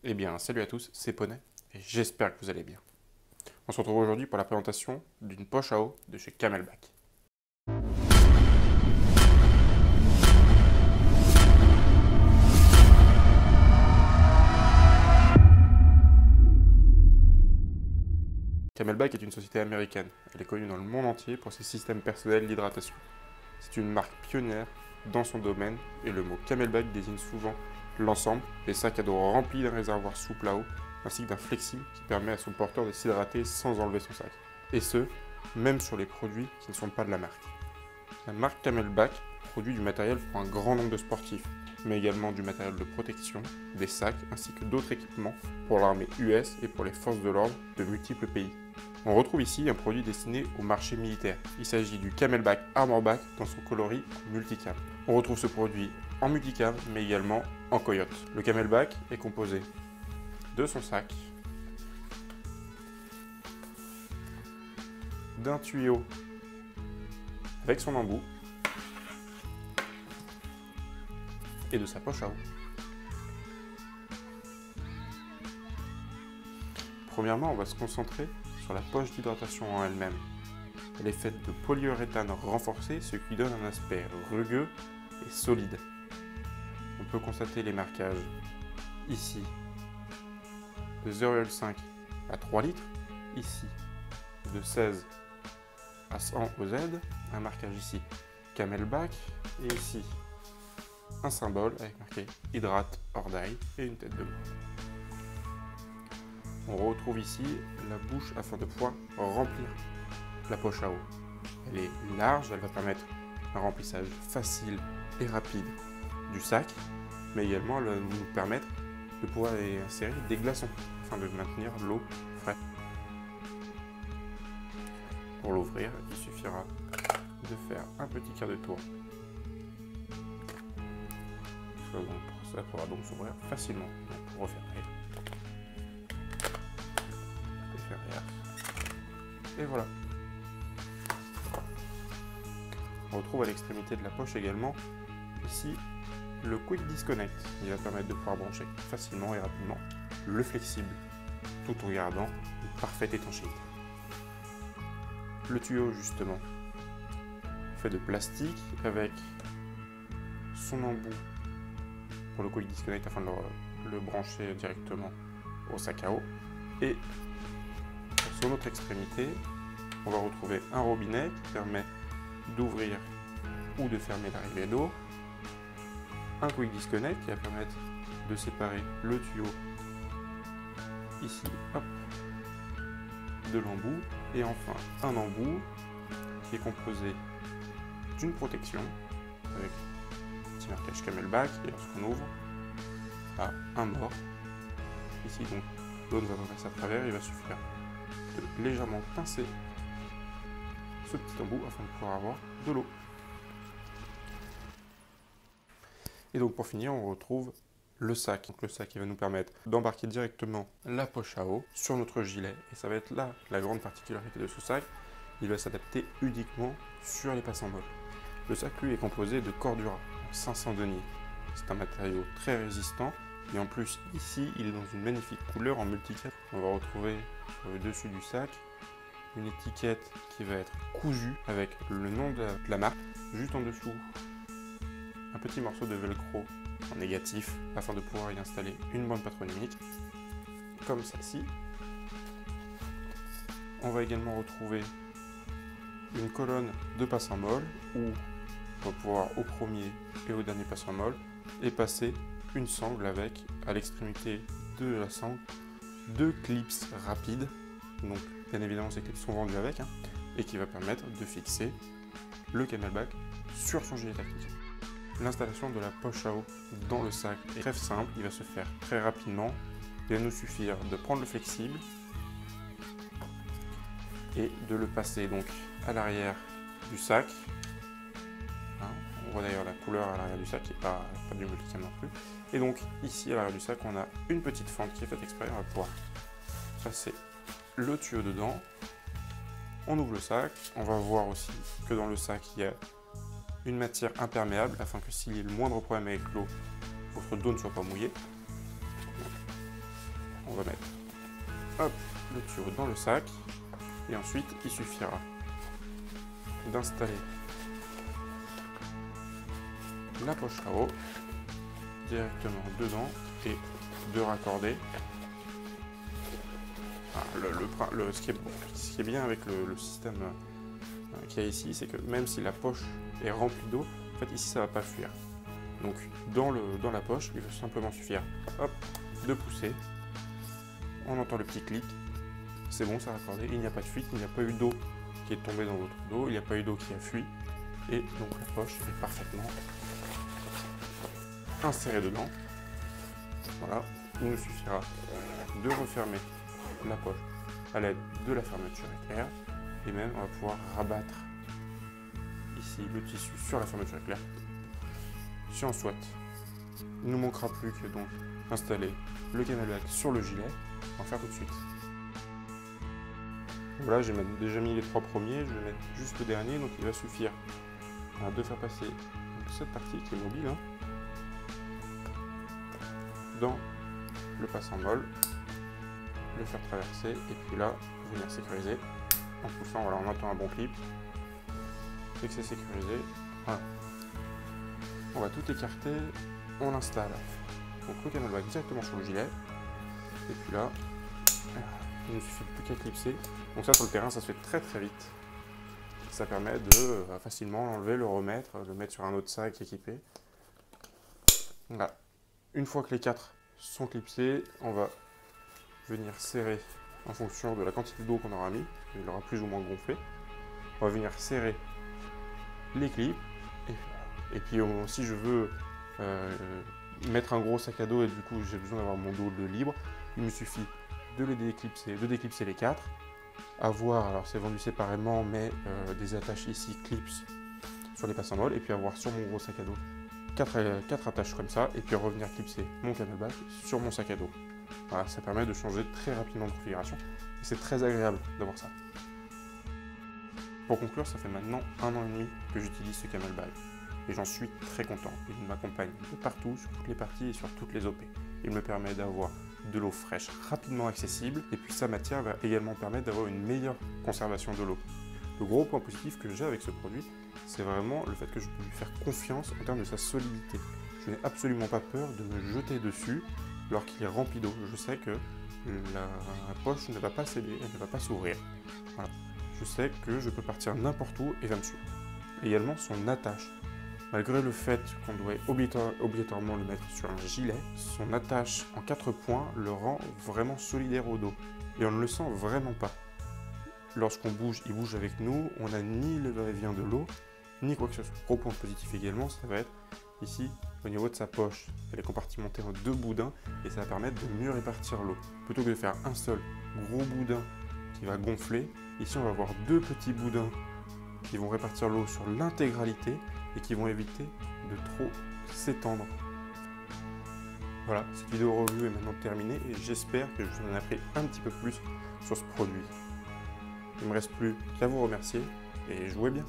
Eh bien, salut à tous, c'est Poney, et j'espère que vous allez bien. On se retrouve aujourd'hui pour la présentation d'une poche à eau de chez Camelback. Camelback est une société américaine. Elle est connue dans le monde entier pour ses systèmes personnels d'hydratation. C'est une marque pionnière dans son domaine, et le mot Camelback désigne souvent l'ensemble des sacs à dos remplis d'un réservoir souple à eau, ainsi que d'un flexible qui permet à son porteur de s'hydrater sans enlever son sac. Et ce, même sur les produits qui ne sont pas de la marque. La marque Camelback produit du matériel pour un grand nombre de sportifs, mais également du matériel de protection, des sacs ainsi que d'autres équipements pour l'armée US et pour les forces de l'ordre de multiples pays. On retrouve ici un produit destiné au marché militaire. Il s'agit du Camelback Armorback dans son coloris multicam. On retrouve ce produit en multicam mais également en coyote. Le Camelback est composé de son sac, d'un tuyau avec son embout et de sa poche à eau. Premièrement, on va se concentrer sur la poche d'hydratation en elle-même. Elle est faite de polyuréthane renforcé, ce qui donne un aspect rugueux et solide. On peut constater les marquages ici de 0,5 à 3 litres, ici de 16 à 100 OZ, un marquage ici Camelback, et ici un symbole avec marqué Hydrate or Die et une tête de mort. On retrouve ici la bouche afin de pouvoir remplir la poche à eau. Elle est large, elle va permettre un remplissage facile et rapide du sac, mais également elle va nous permettre de pouvoir y insérer des glaçons afin de maintenir l'eau fraîche. Pour l'ouvrir, il suffira de faire un petit quart de tour. Ça pourra donc s'ouvrir facilement. Pour refermer. Et voilà. On retrouve à l'extrémité de la poche également, ici, le Quick Disconnect. Il va permettre de pouvoir brancher facilement et rapidement le flexible, tout en gardant une parfaite étanchéité. Le tuyau, justement, fait de plastique avec son embout pour le Quick Disconnect afin de le brancher directement au sac à eau. Et sur notre extrémité, on va retrouver un robinet qui permet d'ouvrir ou de fermer l'arrivée d'eau, un Quick Disconnect qui va permettre de séparer le tuyau ici, hop, de l'embout, et enfin un embout qui est composé d'une protection avec un petit marquage Camelback, et lorsqu'on ouvre, à un mort. Ici donc l'eau va passer à travers, il va suffire de légèrement pincer ce petit embout afin de pouvoir avoir de l'eau. Et donc pour finir, on retrouve le sac. Donc le sac qui va nous permettre d'embarquer directement la poche à eau sur notre gilet. Et ça va être là la grande particularité de ce sac. Il va s'adapter uniquement sur les passants molles. Le sac, lui, est composé de Cordura 500 deniers. C'est un matériau très résistant. Et en plus, ici, il est dans une magnifique couleur en multicam. On va retrouver sur le dessus du sac une étiquette qui va être cousue avec le nom de la marque. Juste en dessous, un petit morceau de velcro en négatif afin de pouvoir y installer une bande patronymique comme celle-ci. On va également retrouver une colonne de passants molles où on va pouvoir au premier et au dernier passant molle et passer une sangle avec à l'extrémité de la sangle deux clips rapides. Donc bien évidemment ces clips sont vendus avec et qui va permettre de fixer le Camelback sur son gilet tactique. L'installation de la poche à eau dans le sac est très simple, il va se faire très rapidement. Il va nous suffire de prendre le flexible et de le passer donc à l'arrière du sac. On voit d'ailleurs la couleur à l'arrière du sac qui n'est pas du multicam non plus. Et donc ici à l'arrière du sac, on a une petite fente qui est faite exprès. On va pouvoir passer le tuyau dedans. On ouvre le sac. On va voir aussi que dans le sac, il y a une matière imperméable afin que s'il y a le moindre problème avec l'eau, votre dos ne soit pas mouillé. on va mettre hop, le tuyau dans le sac. Et ensuite, il suffira d'installer la poche à eau directement dedans et de raccorder. Ah, ce qui est bien avec le système qu'il y a ici, c'est que même si la poche est remplie d'eau, en fait ici ça ne va pas fuir. Donc dans la poche, il va simplement suffire hop, de pousser. On entend le petit clic. C'est bon, c'est raccordé. Il n'y a pas de fuite, il n'y a pas eu d'eau qui est tombée dans votre dos, il n'y a pas eu d'eau qui a fui. Et donc la poche est parfaitement insérée dedans. Voilà, il nous suffira de refermer la poche à l'aide de la fermeture éclair. Et même, on va pouvoir rabattre ici le tissu sur la fermeture éclair. Si on souhaite, il ne nous manquera plus que donc installer le camelback sur le gilet. On va faire tout de suite. Voilà, j'ai déjà mis les 3 premiers, je vais mettre juste le dernier, donc il va suffire de faire passer cette partie qui est mobile dans le passe-en-molle, le faire traverser et puis là, venir sécuriser en poussant. Voilà, on attend un bon clip, dès que c'est sécurisé, voilà. On va tout écarter, on l'installe. Donc le camelback directement sur le gilet et puis là, il ne suffit plus qu'à clipser. Donc ça sur le terrain ça se fait très très vite. Ça permet de facilement l'enlever, le remettre, le mettre sur un autre sac équipé. Voilà. Une fois que les 4 sont clipsés, on va venir serrer en fonction de la quantité d'eau qu'on aura mis. Il aura plus ou moins gonflé. On va venir serrer les clips. Et puis si je veux mettre un gros sac à dos et du coup j'ai besoin d'avoir mon dos libre, il me suffit de déclipser les 4. Avoir, alors c'est vendu séparément, mais des attaches ici clips sur les passe-en-molle, et puis avoir sur mon gros sac à dos 4 attaches comme ça, et puis revenir clipser mon camelback sur mon sac à dos. Voilà, ça permet de changer très rapidement de configuration, et c'est très agréable d'avoir ça. Pour conclure, ça fait maintenant 1 an et demi que j'utilise ce camelback, et j'en suis très content. Il m'accompagne de partout, sur toutes les parties et sur toutes les OP. Il me permet d'avoir de l'eau fraîche rapidement accessible, et puis sa matière va également permettre d'avoir une meilleure conservation de l'eau. Le gros point positif que j'ai avec ce produit, c'est vraiment le fait que je peux lui faire confiance en termes de sa solidité. Je n'ai absolument pas peur de me jeter dessus lorsqu'il est rempli d'eau. Je sais que la poche ne va pas céder, elle ne va pas s'ouvrir. Voilà. Je sais que je peux partir n'importe où et va me suivre. Également son attache. Malgré le fait qu'on doit obligatoirement le mettre sur un gilet, son attache en 4 points le rend vraiment solidaire au dos. Et on ne le sent vraiment pas. Lorsqu'on bouge, il bouge avec nous, on n'a ni le va-et-vient de l'eau, ni quoi que ce soit. Gros point positif également, ça va être ici, au niveau de sa poche. Elle est compartimentée en 2 boudins et ça va permettre de mieux répartir l'eau. Plutôt que de faire un seul gros boudin qui va gonfler, ici on va avoir 2 petits boudins qui vont répartir l'eau sur l'intégralité et qui vont éviter de trop s'étendre. Voilà, cette vidéo review est maintenant terminée et j'espère que je vous en ai appris un petit peu plus sur ce produit. Il ne me reste plus qu'à vous remercier et jouez bien.